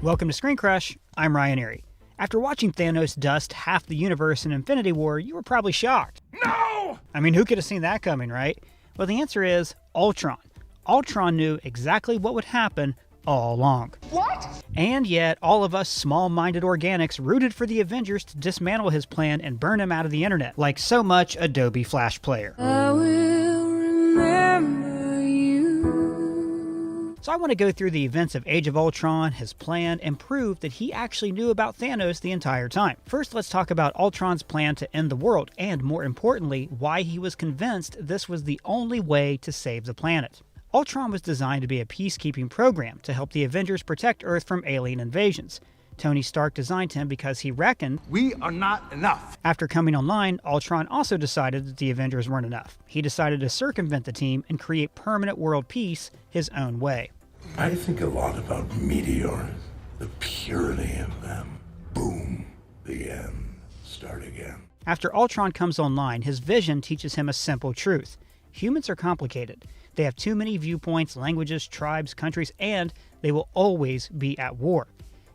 Welcome to Screen Crush, I'm Ryan Erie. After watching Thanos dust half the universe in Infinity War, you were probably shocked. No! I mean, who could have seen that coming, right? Well, the answer is Ultron. Ultron knew exactly what would happen all along. What? And yet, all of us small-minded organics rooted for the Avengers to dismantle his plan and burn him out of the internet, like so much Adobe Flash Player. I will remember you. So I want to go through the events of Age of Ultron, his plan, and prove that he actually knew about Thanos the entire time. First, let's talk about Ultron's plan to end the world, and more importantly, why he was convinced this was the only way to save the planet. Ultron was designed to be a peacekeeping program to help the Avengers protect Earth from alien invasions. Tony Stark designed him because he reckoned, We are not enough. after coming online, Ultron also decided that the Avengers weren't enough. He decided to circumvent the team and create permanent world peace his own way. I think a lot about meteors, the purity of them. Boom, the end. Start again. After Ultron comes online, his vision teaches him a simple truth. Humans are complicated. They have too many viewpoints, languages, tribes, countries, and they will always be at war.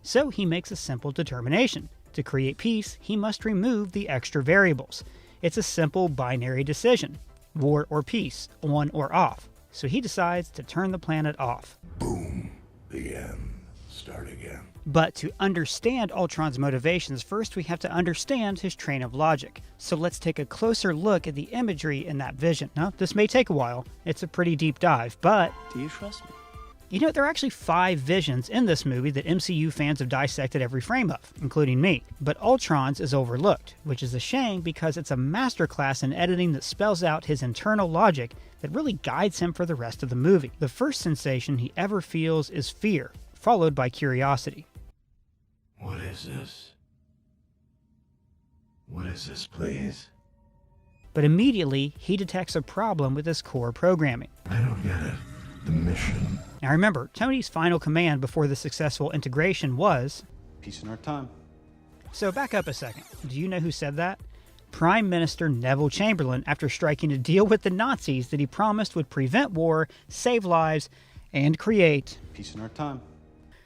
So he makes a simple determination. To create peace, he must remove the extra variables. It's a simple binary decision. War or peace, on or off. So he decides to turn the planet off. Boom, the end. Start again. But to understand Ultron's motivations, first we have to understand his train of logic. So let's take a closer look at the imagery in that vision. Now, this may take a while. It's a pretty deep dive, but Do you trust me? you know, there are actually 5 visions in this movie that MCU fans have dissected every frame of, including me. But Ultron's is overlooked, which is a shame because it's a masterclass in editing that spells out his internal logic that really guides him for the rest of the movie. The first sensation he ever feels is fear, followed by curiosity. What is this? What is this, please? But immediately, he detects a problem with his core programming. I don't get it. The mission. Now remember, Tony's final command before the successful integration was, Peace in our time. so back up a second. Do you know who said that? Prime Minister Neville Chamberlain, after striking a deal with the Nazis that he promised would prevent war, save lives, and create. Peace in our time.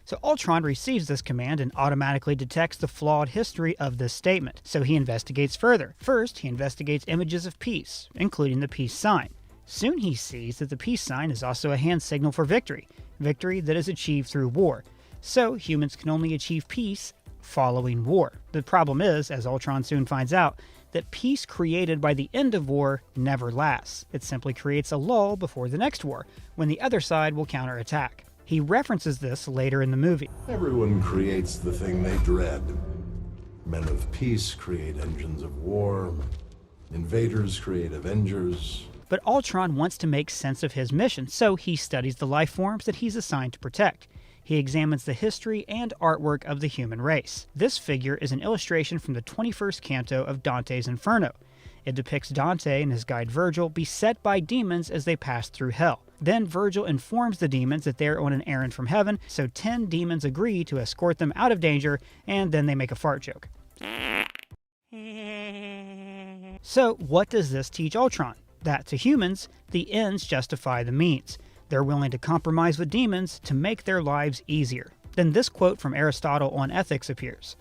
So Ultron receives this command and automatically detects the flawed history of this statement. So he investigates further. First, he investigates images of peace, including the peace sign. Soon he sees that the peace sign is also a hand signal for victory, victory that is achieved through war. So humans can only achieve peace following war. The problem is, as Ultron soon finds out, that peace created by the end of war never lasts. It simply creates a lull before the next war, when the other side will counterattack. He references this later in the movie. Everyone creates the thing they dread. Men of peace create engines of war. Invaders create Avengers. But Ultron wants to make sense of his mission, so he studies the life forms that he's assigned to protect. He examines the history and artwork of the human race. This figure is an illustration from the 21st canto of Dante's Inferno. It depicts Dante and his guide Virgil beset by demons as they pass through hell. Then Virgil informs the demons that they're on an errand from heaven, so 10 demons agree to escort them out of danger, and then they make a fart joke. So what does this teach Ultron? That to humans, the ends justify the means. They're willing to compromise with demons to make their lives easier. Then this quote from Aristotle on ethics appears.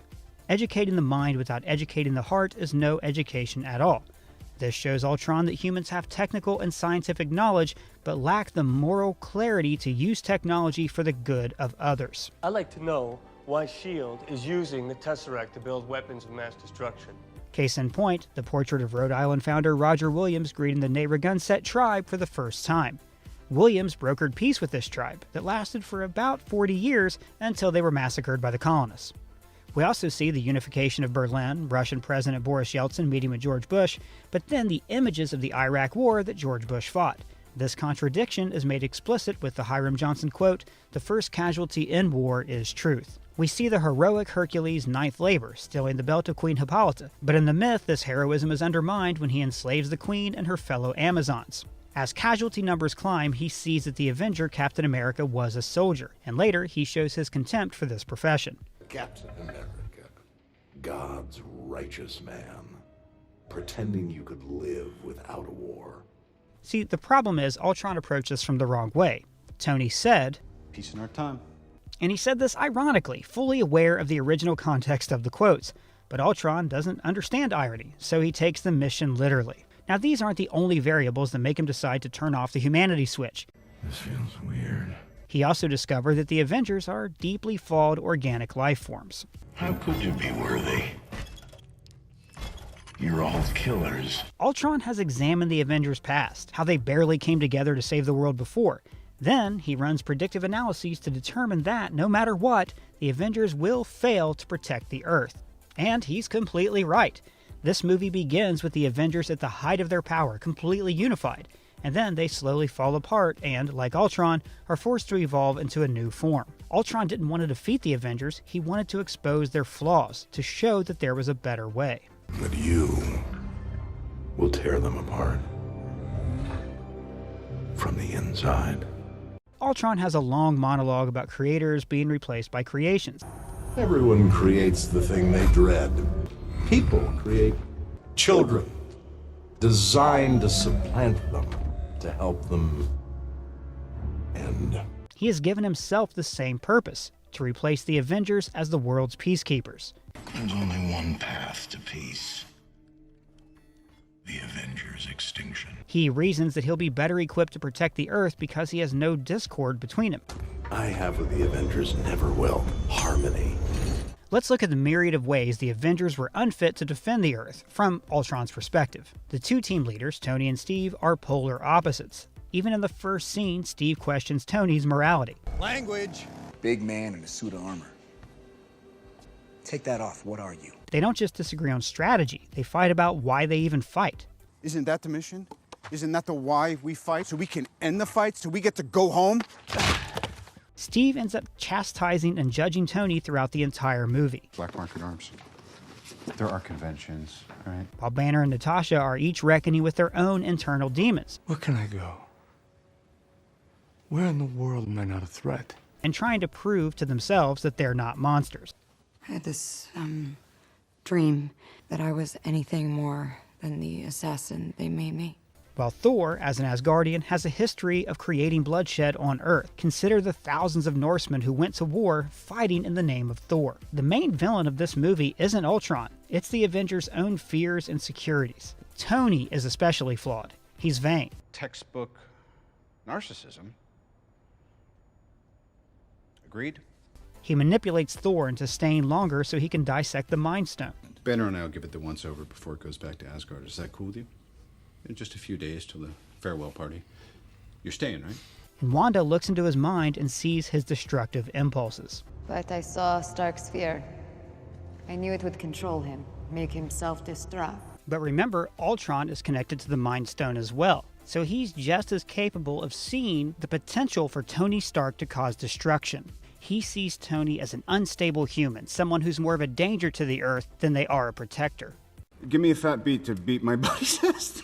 Educating the mind without educating the heart is no education at all. This shows Ultron that humans have technical and scientific knowledge, but lack the moral clarity to use technology for the good of others. I'd like to know why S.H.I.E.L.D. is using the Tesseract to build weapons of mass destruction. Case in point, the portrait of Rhode Island founder Roger Williams greeting the Narragansett tribe for the first time. Williams brokered peace with this tribe that lasted for about 40 years until they were massacred by the colonists. We also see the unification of Berlin, Russian President Boris Yeltsin meeting with George Bush, but then the images of the Iraq War that George Bush fought. This contradiction is made explicit with the Hiram Johnson quote, "The first casualty in war is truth." We see the heroic Hercules' ninth labor, stealing the belt of Queen Hippolyta, but in the myth this heroism is undermined when he enslaves the queen and her fellow Amazons. As casualty numbers climb, he sees that the Avenger Captain America was a soldier, and later he shows his contempt for this profession. Captain America, God's righteous man, pretending you could live without a war. See, the problem is Ultron approached this from the wrong way. Tony said, Peace in our time. And he said this ironically, fully aware of the original context of the quotes. But Ultron doesn't understand irony, so he takes the mission literally. Now, these aren't the only variables that make him decide to turn off the humanity switch. This feels weird. He also discovered that the Avengers are deeply flawed organic life forms. How could you be worthy? You're all killers. Ultron has examined the Avengers' past, how they barely came together to save the world before. Then, he runs predictive analyses to determine that, no matter what, the Avengers will fail to protect the Earth. And he's completely right. This movie begins with the Avengers at the height of their power, completely unified, and then they slowly fall apart and, like Ultron, are forced to evolve into a new form. Ultron didn't want to defeat the Avengers, he wanted to expose their flaws, to show that there was a better way. But you will tear them apart from the inside. Ultron has a long monologue about creators being replaced by creations. Everyone creates the thing they dread. People create children, designed to supplant them, to help them end. He has given himself the same purpose, to replace the Avengers as the world's peacekeepers. There's only one path to peace. The Avengers' extinction. He reasons that he'll be better equipped to protect the Earth because he has no discord between them. I have what the Avengers never will: harmony. Let's look at the myriad of ways the Avengers were unfit to defend the Earth, from Ultron's perspective. The two team leaders, Tony and Steve, are polar opposites. Even in the first scene, Steve questions Tony's morality. Language. Big man in a suit of armor. Take that off, what are you? They don't just disagree on strategy, they fight about why they even fight. Isn't that the mission? Isn't that the why we fight? So we can end the fight? So we get to go home? Steve ends up chastising and judging Tony throughout the entire movie. Black market arms. There are conventions, right? While Banner and Natasha are each reckoning with their own internal demons. Where can I go? Where in the world am I not a threat? And trying to prove to themselves that they're not monsters. I had this, dream that I was anything more than the assassin they made me. While Thor, as an Asgardian, has a history of creating bloodshed on Earth. Consider the thousands of Norsemen who went to war fighting in the name of Thor. The main villain of this movie isn't Ultron. It's the Avengers' own fears and securities. Tony is especially flawed. He's vain. Textbook narcissism. Agreed? He manipulates Thor into staying longer so he can dissect the Mind Stone. Banner and I will give it the once-over before it goes back to Asgard. Is that cool with you? In just a few days till the farewell party. You're staying, right? And Wanda looks into his mind and sees his destructive impulses. But I saw Stark's fear. I knew it would control him, make him self-destruct. But remember, Ultron is connected to the Mind Stone as well. So he's just as capable of seeing the potential for Tony Stark to cause destruction. He sees Tony as an unstable human, someone who's more of a danger to the Earth than they are a protector. Give me a fat beat to beat my buddy's ass.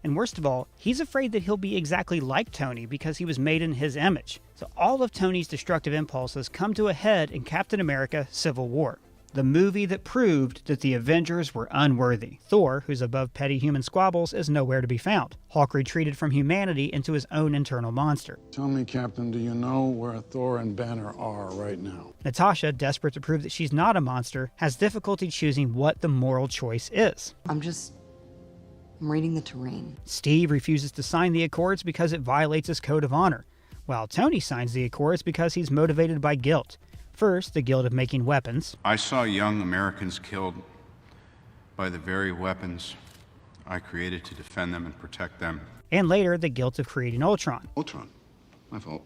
And worst of all, he's afraid that he'll be exactly like Tony because he was made in his image. So all of Tony's destructive impulses come to a head in Captain America: Civil War, the movie that proved that the Avengers were unworthy. Thor, who's above petty human squabbles, is nowhere to be found. Hulk retreated from humanity into his own internal monster. Tell me, Captain, do you know where Thor and Banner are right now? Natasha, desperate to prove that she's not a monster, has difficulty choosing what the moral choice is. I'm reading the terrain. Steve refuses to sign the Accords because it violates his code of honor, while Tony signs the Accords because he's motivated by guilt. First, the guilt of making weapons. I saw young Americans killed by the very weapons I created to defend them and protect them. And later, the guilt of creating Ultron. Ultron. My fault.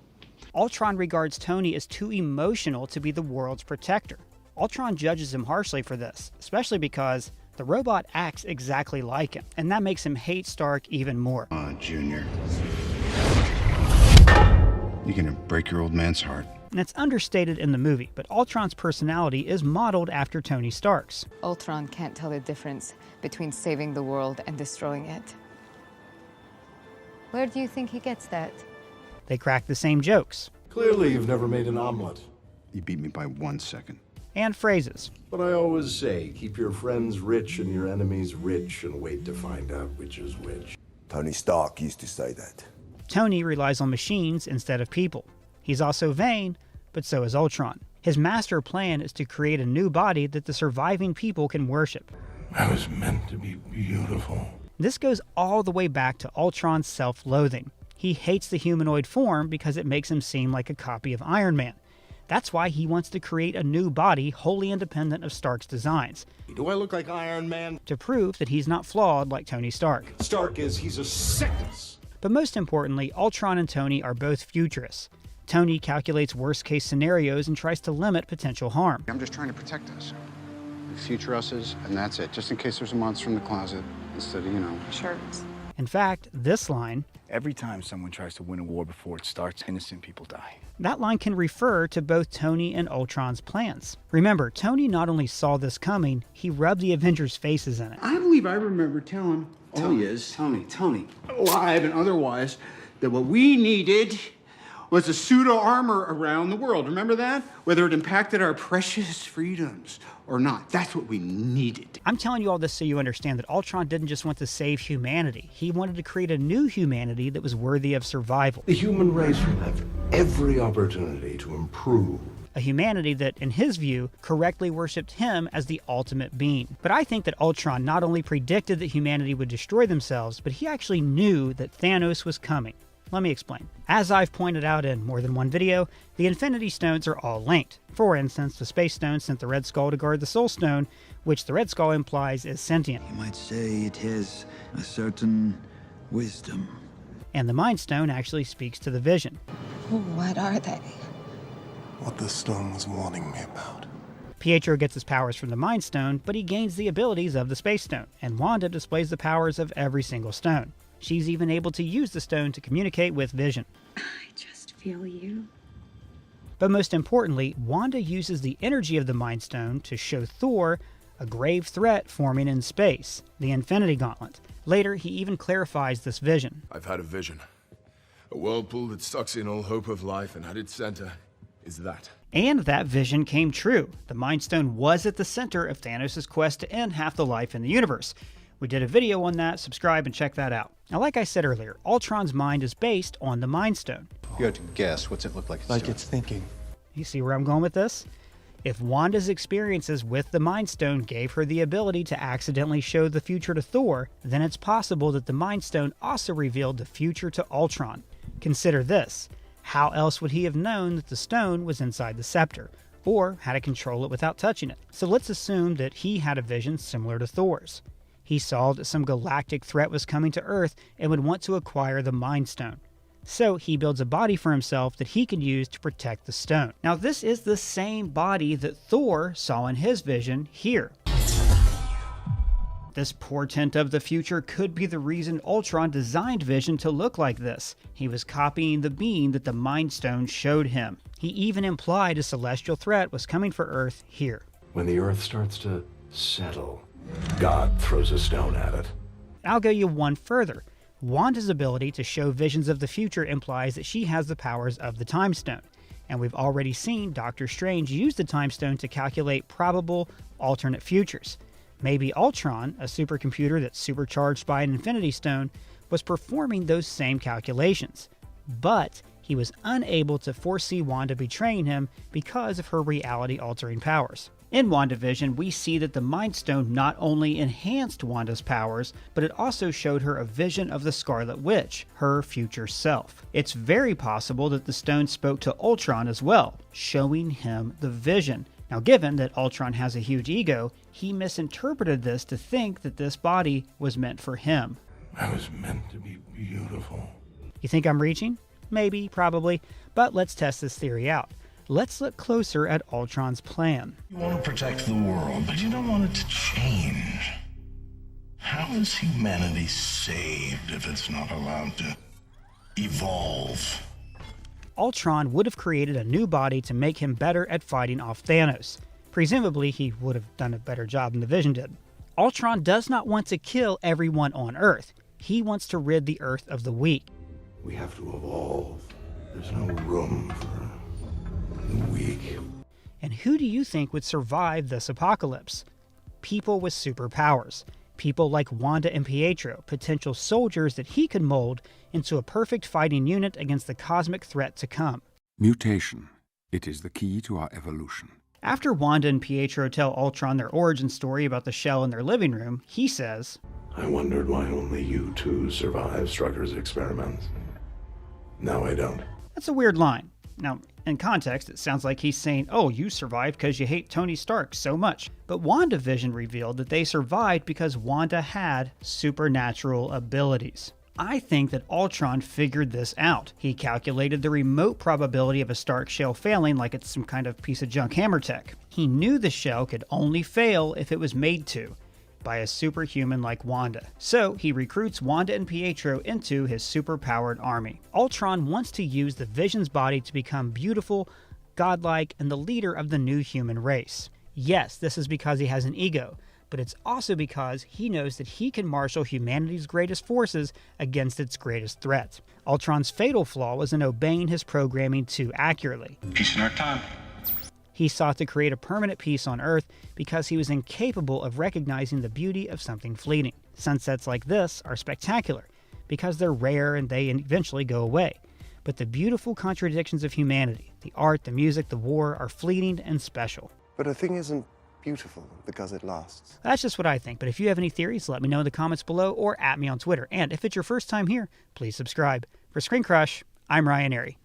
Ultron regards Tony as too emotional to be the world's protector. Ultron judges him harshly for this, especially because the robot acts exactly like him, and that makes him hate Stark even more. Junior. You're gonna break your old man's heart. And it's understated in the movie, but Ultron's personality is modeled after Tony Stark's. Ultron can't tell the difference between saving the world and destroying it. Where do you think he gets that? They crack the same jokes. Clearly, you've never made an omelet. You beat me by 1 second. And phrases. But I always say, keep your friends rich and your enemies rich and wait to find out which is which. Tony Stark used to say that. Tony relies on machines instead of people. He's also vain, but so is Ultron. His master plan is to create a new body that the surviving people can worship. I was meant to be beautiful. This goes all the way back to Ultron's self-loathing. He hates the humanoid form because it makes him seem like a copy of Iron Man. That's why he wants to create a new body wholly independent of Stark's designs. Do I look like Iron Man? To prove that he's not flawed like Tony Stark. Stark is, he's a sickness. But most importantly, Ultron and Tony are both futurists. Tony calculates worst-case scenarios and tries to limit potential harm. I'm just trying to protect us. The future us's, and that's it. Just in case there's a monster in the closet, instead of, Shirts. In fact, this line, Every time someone tries to win a war before it starts, innocent people die. that line can refer to both Tony and Ultron's plans. Remember, Tony not only saw this coming, he rubbed the Avengers' faces in it. I believe I remember telling Tony, alive and otherwise, that what we needed was a suit of armor around the world. Remember that? Whether it impacted our precious freedoms or not. That's what we needed. I'm telling you all this so you understand that Ultron didn't just want to save humanity. He wanted to create a new humanity that was worthy of survival. The human race will have every opportunity to improve. A humanity that, in his view, correctly worshipped him as the ultimate being. But I think that Ultron not only predicted that humanity would destroy themselves, but he actually knew that Thanos was coming. Let me explain. As I've pointed out in more than one video, the Infinity Stones are all linked. For instance, the Space Stone sent the Red Skull to guard the Soul Stone, which the Red Skull implies is sentient. You might say it has a certain wisdom. And the Mind Stone actually speaks to the Vision. What are they? What the stone was warning me about. Pietro gets his powers from the Mind Stone, but he gains the abilities of the Space Stone, and Wanda displays the powers of every single stone. She's even able to use the stone to communicate with Vision. I just feel you. But most importantly, Wanda uses the energy of the Mind Stone to show Thor a grave threat forming in space, the Infinity Gauntlet. Later, he even clarifies this vision. I've had a vision. A whirlpool that sucks in all hope of life, and at its center is that. And that vision came true. The Mind Stone was at the center of Thanos' quest to end half the life in the universe. We did a video on that, subscribe and check that out. Now, like I said earlier, Ultron's mind is based on the Mind Stone. You have to guess, what's it look like? It's thinking. You see where I'm going with this? If Wanda's experiences with the Mind Stone gave her the ability to accidentally show the future to Thor, then it's possible that the Mind Stone also revealed the future to Ultron. Consider this. How else would he have known that the stone was inside the scepter, or how to control it without touching it? So let's assume that he had a vision similar to Thor's. He saw that some galactic threat was coming to Earth and would want to acquire the Mind Stone. So he builds a body for himself that he can use to protect the stone. Now this is the same body that Thor saw in his vision here. This portent of the future could be the reason Ultron designed Vision to look like this. He was copying the being that the Mind Stone showed him. He even implied a celestial threat was coming for Earth here. When the earth starts to settle, God throws a stone at it. I'll go you one further. Wanda's ability to show visions of the future implies that she has the powers of the Time Stone. And we've already seen Doctor Strange use the Time Stone to calculate probable alternate futures. Maybe Ultron, a supercomputer that's supercharged by an Infinity Stone, was performing those same calculations. But he was unable to foresee Wanda betraying him because of her reality-altering powers. In WandaVision, we see that the Mind Stone not only enhanced Wanda's powers, but it also showed her a vision of the Scarlet Witch, her future self. It's very possible that the stone spoke to Ultron as well, showing him the vision. Now, given that Ultron has a huge ego, he misinterpreted this to think that this body was meant for him. I was meant to be beautiful. You think I'm reaching? Maybe, probably, but let's test this theory out. Let's look closer at Ultron's plan. You want to protect the world, but you don't want it to change. How is humanity saved if it's not allowed to evolve? Ultron would have created a new body to make him better at fighting off Thanos. Presumably, he would have done a better job than the Vision did. Ultron does not want to kill everyone on Earth. He wants to rid the Earth of the weak. We have to evolve. There's no room for the weak. And who do you think would survive this apocalypse? People with superpowers. People like Wanda and Pietro, potential soldiers that he could mold into a perfect fighting unit against the cosmic threat to come. Mutation It is the key to our evolution. After Wanda and Pietro tell Ultron their origin story about the shell in their living room, he says, I wondered why only you two survived Strucker's experiments. Now I don't. That's a weird line. Now, in context, it sounds like he's saying, oh, you survived because you hate Tony Stark so much. But WandaVision revealed that they survived because Wanda had supernatural abilities. I think that Ultron figured this out. He calculated the remote probability of a Stark shell failing like it's some kind of piece of junk hammer tech. He knew the shell could only fail if it was made to, by a superhuman like Wanda. So he recruits Wanda and Pietro into his super-powered army. Ultron wants to use the Vision's body to become beautiful, godlike, and the leader of the new human race. Yes, this is because he has an ego, but it's also because he knows that he can marshal humanity's greatest forces against its greatest threat. Ultron's fatal flaw was in obeying his programming too accurately. Peace in our time. He sought to create a permanent peace on Earth because he was incapable of recognizing the beauty of something fleeting. Sunsets like this are spectacular because they're rare and they eventually go away. But the beautiful contradictions of humanity, the art, the music, the war, are fleeting and special. But a thing isn't beautiful because it lasts. That's just what I think, but if you have any theories, let me know in the comments below or at me on Twitter. And if it's your first time here, please subscribe. For Screen Crush, I'm Ryan Airy.